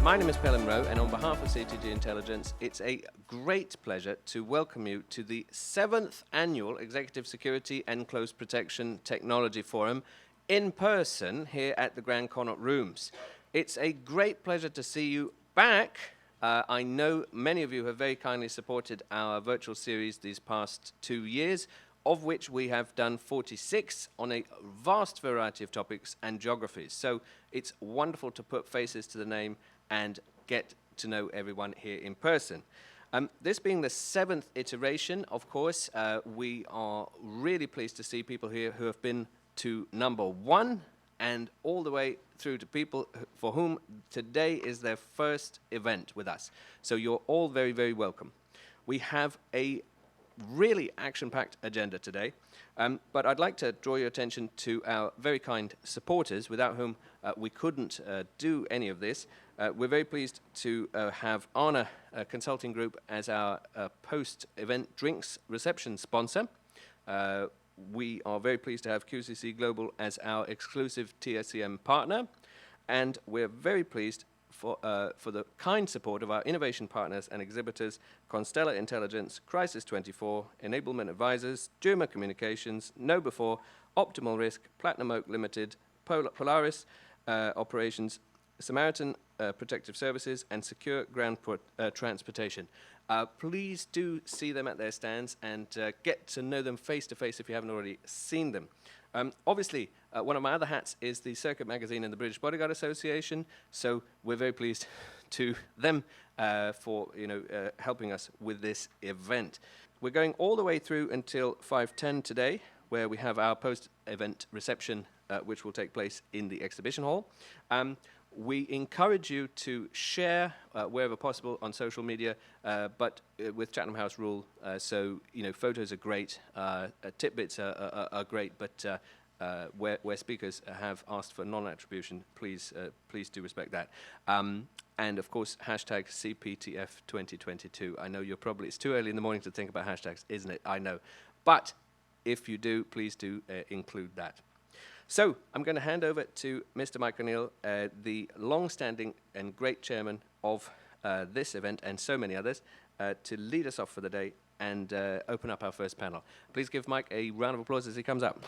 My name is Pelham Rowe, and on behalf of CTG Intelligence, it's a great pleasure to welcome you to the 7th Annual Executive Security and Close Protection Technology Forum in person here at the Grand Connaught Rooms. It's a great pleasure to see you back. I know many of you have very kindly supported our virtual series these past 2 years, of which we have done 46 on a vast variety of topics and geographies. So it's wonderful to put faces to the name and get to know everyone here in person. This being the 7th iteration, of course, we are really pleased to see people here who have been to number 1 and all the way through to people for whom today is their first event with us. So you're all very, very welcome. We have a really action-packed agenda today, but I'd like to draw your attention to our very kind supporters, without whom we couldn't do any of this. We're very pleased to have Arna Consulting Group as our post-event drinks reception sponsor. We are very pleased to have QCC Global as our exclusive TSCM partner, and we're very pleased for the kind support of our innovation partners and exhibitors, Constella Intelligence, Crisis 24, Enablement Advisors, Germa Communications, KnowBe4, Optimal Risk, Platinum Oak Limited, Polaris Operations, Samaritan Protective Services, and Secure Ground Transportation. Please do see them at their stands and get to know them face to face if you haven't already seen them. Obviously, one of my other hats is the Circuit Magazine and the British Bodyguard Association, so we're very pleased to them for helping us with this event. We're going all the way through until 5:10 today, where we have our post-event reception, which will take place in the exhibition hall. We encourage you to share wherever possible on social media, but with Chatham House rule, so photos are great, tidbits are great, but where speakers have asked for non-attribution, please do respect that. And of course, hashtag CPTF 2022. I know it's too early in the morning to think about hashtags, isn't it? I know. But if you do, please do include that. So I'm going to hand over to Mr. Mike O'Neill, the long-standing and great chairman of this event and so many others, to lead us off for the day and open up our first panel. Please give Mike a round of applause as he comes up.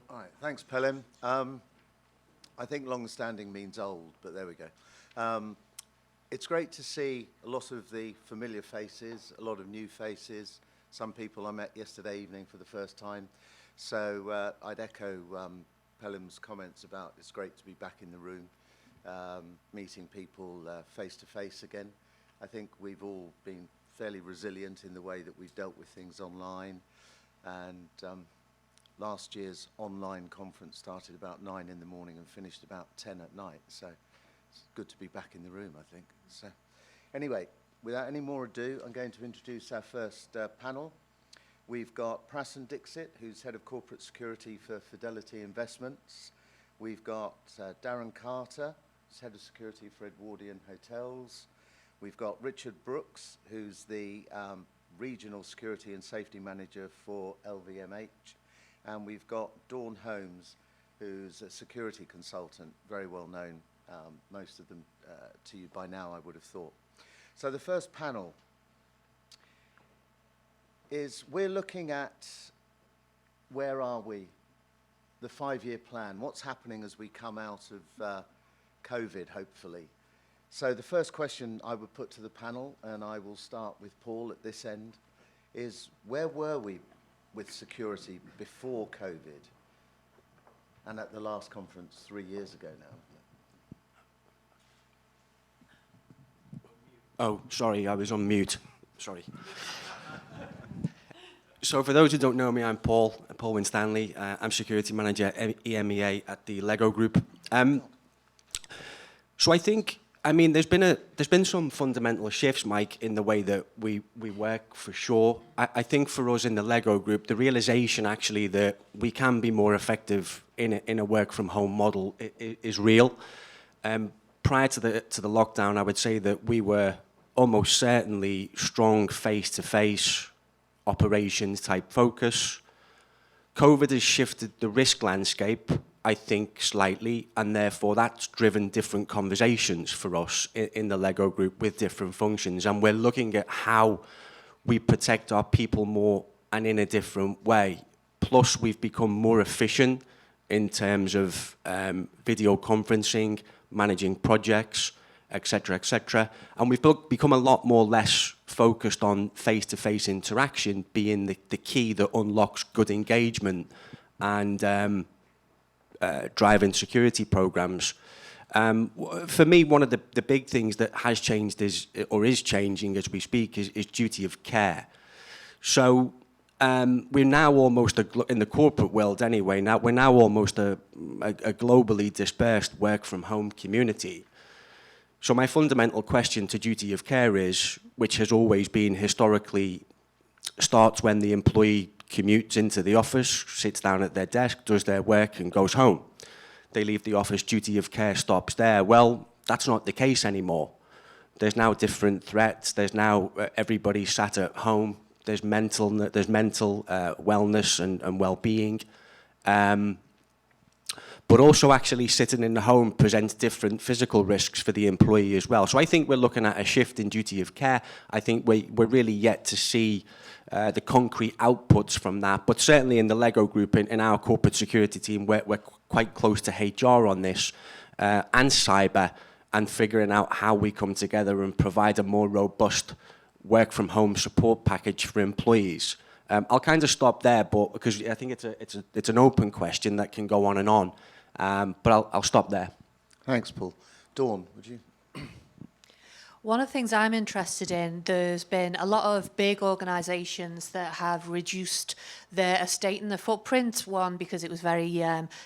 All right, thanks, Pelham. I think long-standing means old, but there we go. It's great to see a lot of the familiar faces, a lot of new faces, some people I met yesterday evening for the first time. So I'd echo Pelham's comments about it's great to be back in the room, meeting people face to face again. I think we've all been fairly resilient in the way that we've dealt with things online. And last year's online conference started about 9 in the morning and finished about 10 at night. So it's good to be back in the room, I think. So anyway, without any more ado, I'm going to introduce our first panel. We've got Prasan Dixit, who's Head of Corporate Security for Fidelity Investments. We've got Darren Carter, who's Head of Security for Edwardian Hotels. We've got Richard Brooks, who's the Regional Security and Safety Manager for LVMH. And we've got Dawn Holmes, who's a security consultant, very well known, most of them to you by now, I would have thought. So the first panel is we're looking at where are we, the 5-year plan, what's happening as we come out of COVID, hopefully. So the first question I would put to the panel, and I will start with Paul at this end, is where were we with security before COVID and at the last conference 3 years ago now? Oh, sorry, I was on mute. Sorry. So for those who don't know me, I'm Paul Winstanley. I'm security manager at EMEA at the Lego Group. So I think, there's been some fundamental shifts, Mike, in the way that we work, for sure. I think for us in the Lego Group, the realization actually that we can be more effective in a work from home model is real. Prior to the lockdown, I would say that we were almost certainly strong face-to-face operations type focus. COVID has shifted the risk landscape, I think, slightly, and therefore that's driven different conversations for us in the Lego group with different functions. And we're looking at how we protect our people more and in a different way. Plus, we've become more efficient in terms of video conferencing, managing projects, etc., etc. And we've become a lot more less focused on face-to-face interaction being the key that unlocks good engagement and driving security programs. For me, one of the big things that has changed is changing as we speak is duty of care. So we're now almost, in the corporate world anyway, we're now almost a globally dispersed work from home community. So my fundamental question to duty of care is, which has always been historically, starts when the employee commutes into the office, sits down at their desk, does their work and goes home. They leave the office, duty of care stops there. Well, that's not the case anymore. There's now different threats. There's now everybody sat at home. There's mental wellness and well-being. But also actually sitting in the home presents different physical risks for the employee as well. So I think we're looking at a shift in duty of care. I think we're really yet to see the concrete outputs from that. But certainly in the Lego group, in our corporate security team, we're quite close to HR on this and cyber, and figuring out how we come together and provide a more robust work from home support package for employees. I'll kind of stop there, but because I think it's an open question that can go on and on. But I'll stop there. Thanks, Paul. Dawn, would you? One of the things I'm interested in, there's been a lot of big organisations that have reduced their estate and their footprint. One, because it was very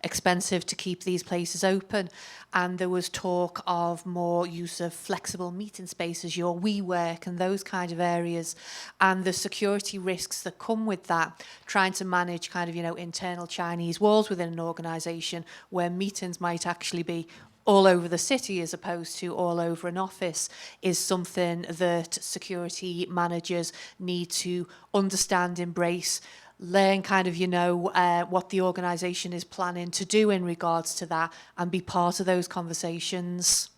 expensive to keep these places open. And there was talk of more use of flexible meeting spaces, your WeWork and those kind of areas. And the security risks that come with that, trying to manage kind of, internal Chinese walls within an organisation where meetings might actually be all over the city as opposed to all over an office, is something that security managers need to understand, embrace, learn kind of, what the organisation is planning to do in regards to that, and be part of those conversations.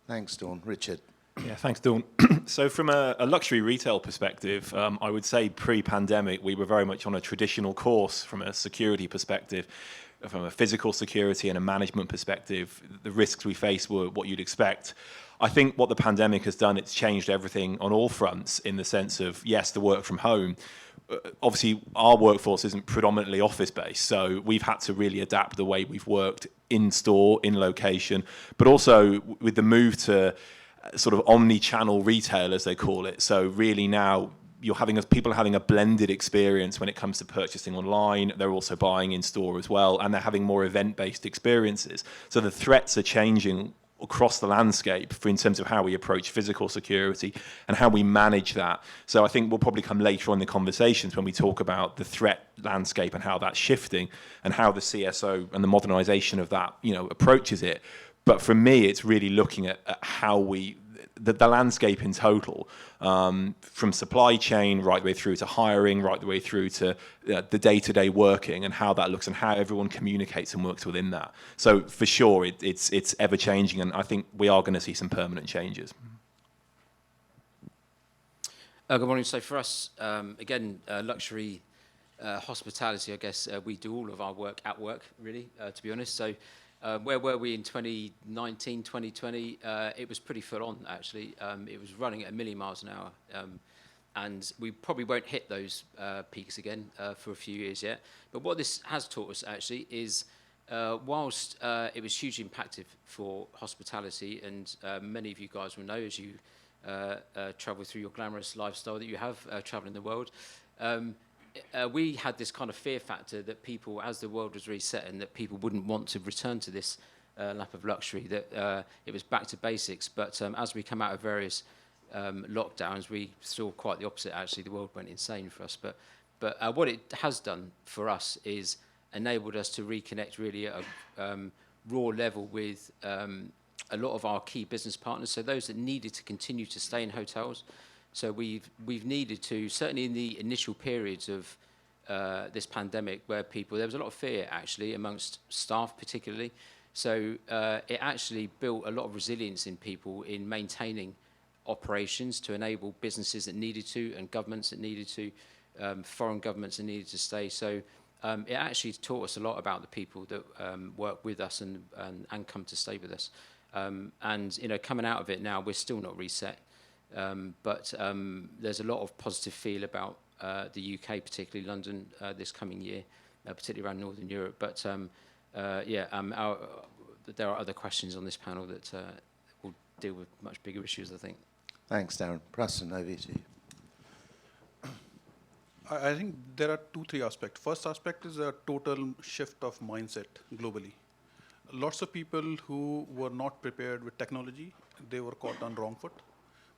Thanks, Dawn. Richard. Yeah, thanks, Dawn. So from a luxury retail perspective, I would say pre-pandemic, we were very much on a traditional course from a security perspective. From a physical security and a management perspective, the risks we face were what you'd expect. I think what the pandemic has done, it's changed everything on all fronts in the sense of, yes, the work from home. Obviously, our workforce isn't predominantly office-based, so we've had to really adapt the way we've worked in store, in location, but also with the move to sort of omni-channel retail, as they call it. So really now, people are having a blended experience when it comes to purchasing online. They're also buying in store as well, and they're having more event-based experiences. So the threats are changing across the landscape in terms of how we approach physical security and how we manage that. So I think we'll probably come later on in the conversations when we talk about the threat landscape and how that's shifting and how the CSO and the modernization of that, approaches it. But for me, it's really looking at how the landscape in total, from supply chain right the way through to hiring, right the way through to the day-to-day working and how that looks and how everyone communicates and works within that. So for sure, it's ever-changing, and I think we are going to see some permanent changes. Good morning. So for us, again, luxury hospitality, I guess we do all of our work at work, really, to be honest. So where were we in 2019, 2020? It was pretty full on, actually. It was running at 1,000,000 miles an hour. And we probably won't hit those peaks again for a few years yet. But what this has taught us, actually, is whilst it was hugely impactful for hospitality, and many of you guys will know as you travel through your glamorous lifestyle that you have traveling the world, we had this kind of fear factor that people, as the world was resetting, that people wouldn't want to return to this lap of luxury, that it was back to basics. But as we come out of various lockdowns, we saw quite the opposite, actually. The world went insane for us. But what it has done for us is enabled us to reconnect really at a raw level with a lot of our key business partners, so those that needed to continue to stay in hotels. So we've needed to, certainly in the initial periods of this pandemic, where there was a lot of fear actually amongst staff particularly. So it actually built a lot of resilience in people in maintaining operations to enable businesses that needed to, and governments that needed to, foreign governments that needed to stay. So it actually taught us a lot about the people that work with us and come to stay with us. And coming out of it now, we're still not reset, but there's a lot of positive feel about the UK, particularly London, this coming year, particularly around Northern Europe. But there are other questions on this panel that will deal with much bigger issues, I think. Thanks, Darren. Preston, over to you. I think there are 2-3 aspects. First aspect is a total shift of mindset globally. Lots of people who were not prepared with technology, they were caught on wrong foot.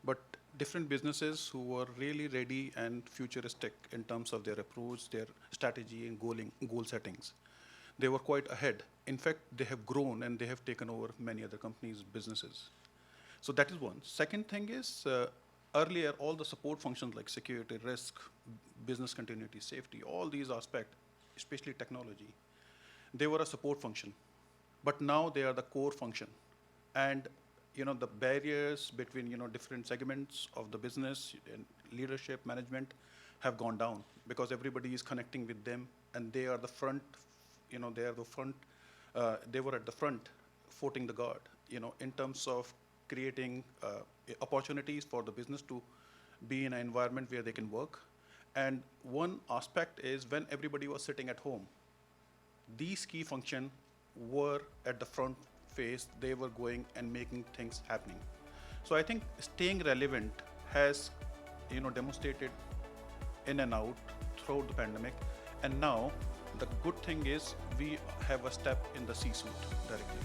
But different businesses who were really ready and futuristic in terms of their approach, their strategy and goal settings, they were quite ahead. In fact, they have grown and they have taken over many other companies' businesses. So that is one. Second thing is, earlier, all the support functions like security, risk, business continuity, safety, all these aspects, especially technology, they were a support function. But now they are the core function. And the barriers between different segments of the business and leadership, management have gone down because everybody is connecting with them, and they are the front, they are the front, they were at the front footing the guard, in terms of creating opportunities for the business to be in an environment where they can work. And one aspect is when everybody was sitting at home, these key functions were at the front face, they were going and making things happening. So I think staying relevant has demonstrated in and out throughout the pandemic. And now the good thing is we have a step in the C-suite directly.